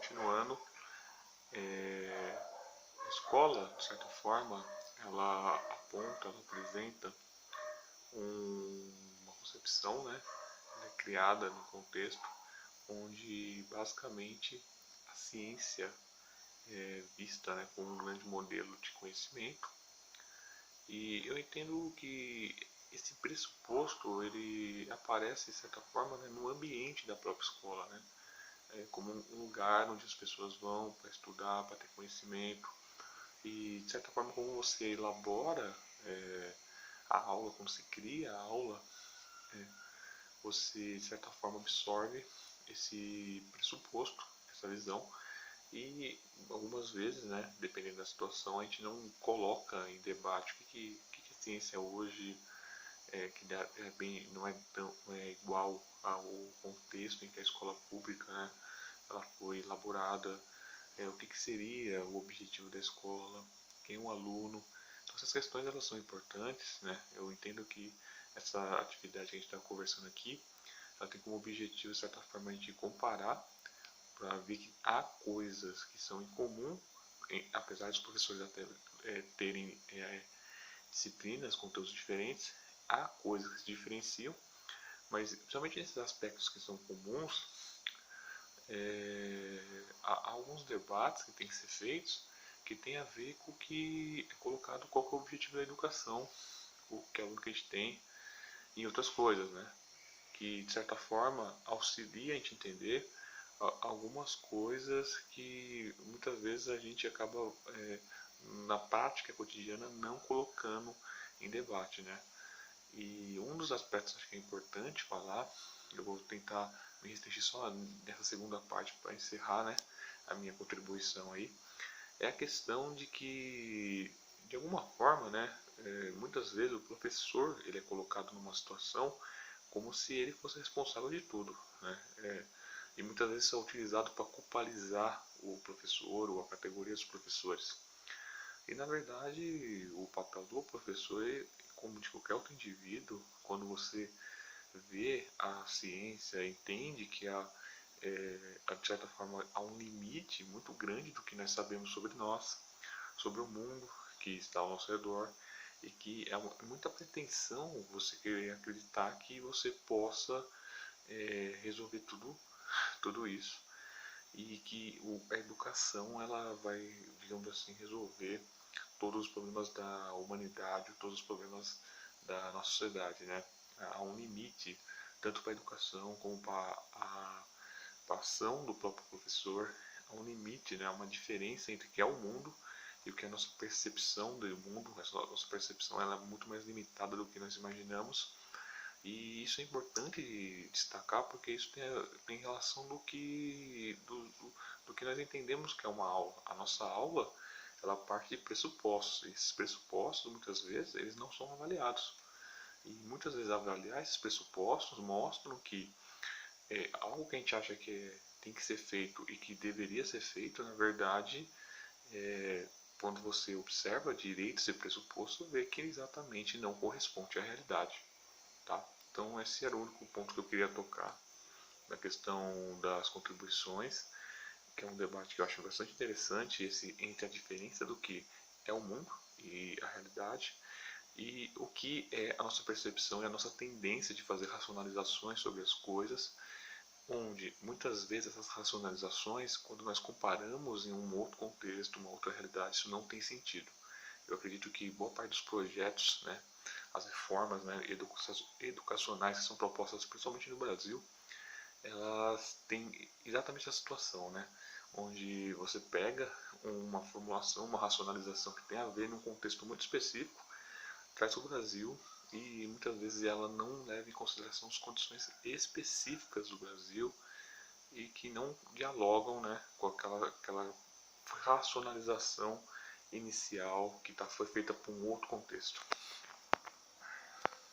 continuando, a escola, de certa forma, ela aponta, ela apresenta uma concepção, né, criada no contexto onde basicamente a ciência é vista, né, como um grande modelo de conhecimento. E eu entendo que esse pressuposto ele aparece de certa forma, né, no ambiente da própria escola, né, como um lugar onde as pessoas vão para estudar, para ter conhecimento. E de certa forma, como você elabora a aula, como se cria a aula, você de certa forma absorve esse pressuposto, essa visão. E algumas vezes, né, dependendo da situação, a gente não coloca em debate o que a ciência hoje não é igual ao contexto em que a escola pública, né, ela foi elaborada, o que seria o objetivo da escola, quem é o aluno. Então essas questões elas são importantes, né? Eu entendo que essa atividade que a gente está conversando aqui, ela tem como objetivo, de certa forma, a gente comparar para ver que há coisas que são em comum, apesar dos professores até terem disciplinas, conteúdos diferentes, há coisas que se diferenciam, mas principalmente nesses aspectos que são comuns, há alguns debates que têm que ser feitos que tem a ver com o que é colocado, qual é o objetivo da educação, o que aluno que a gente tem e outras coisas, né? Que de certa forma auxilia a gente entender algumas coisas que muitas vezes a gente acaba na prática cotidiana não colocando em debate, né? E um dos aspectos acho que é importante falar, eu vou tentar me restringir só nessa segunda parte para encerrar, né, a minha contribuição aí, é a questão de que, de alguma forma, né, muitas vezes o professor ele é colocado numa situação como se ele fosse responsável de tudo, né, e muitas vezes isso é utilizado para culpabilizar o professor ou a categoria dos professores. E na verdade o papel do professor é como de qualquer outro indivíduo, quando você vê a ciência, entende que de certa forma há um limite muito grande do que nós sabemos sobre nós, sobre o mundo que está ao nosso redor, e que é muita pretensão você querer acreditar que você possa resolver tudo isso, e que a educação ela vai, digamos assim, resolver todos os problemas da humanidade, todos os problemas da nossa sociedade, né? Há um limite tanto para a educação como para a ação do próprio professor, há um limite, né? Há uma diferença entre o que é o mundo e o que é a nossa percepção do mundo. A nossa percepção ela é muito mais limitada do que nós imaginamos, e isso é importante destacar porque isso tem relação do que nós entendemos que é uma aula. A nossa aula ela parte de pressupostos. E esses pressupostos, muitas vezes, eles não são avaliados. E muitas vezes avaliar esses pressupostos mostram que algo que a gente acha que tem que ser feito e que deveria ser feito, na verdade, quando você observa direito esse pressuposto, vê que exatamente não corresponde à realidade. Tá? Então esse era o único ponto que eu queria tocar na questão das contribuições, que é um debate que eu acho bastante interessante, esse entre a diferença do que é o mundo e a realidade, e o que é a nossa percepção e a nossa tendência de fazer racionalizações sobre as coisas, onde muitas vezes essas racionalizações, quando nós comparamos em um outro contexto, uma outra realidade, isso não tem sentido. Eu acredito que boa parte dos projetos, né, as reformas, né, educacionais que são propostas principalmente no Brasil, elas têm exatamente essa situação, né, onde você pega uma formulação, uma racionalização que tem a ver num contexto muito específico, traz para o Brasil e muitas vezes ela não leva em consideração as condições específicas do Brasil e que não dialogam, né, com aquela racionalização inicial que foi feita por um outro contexto.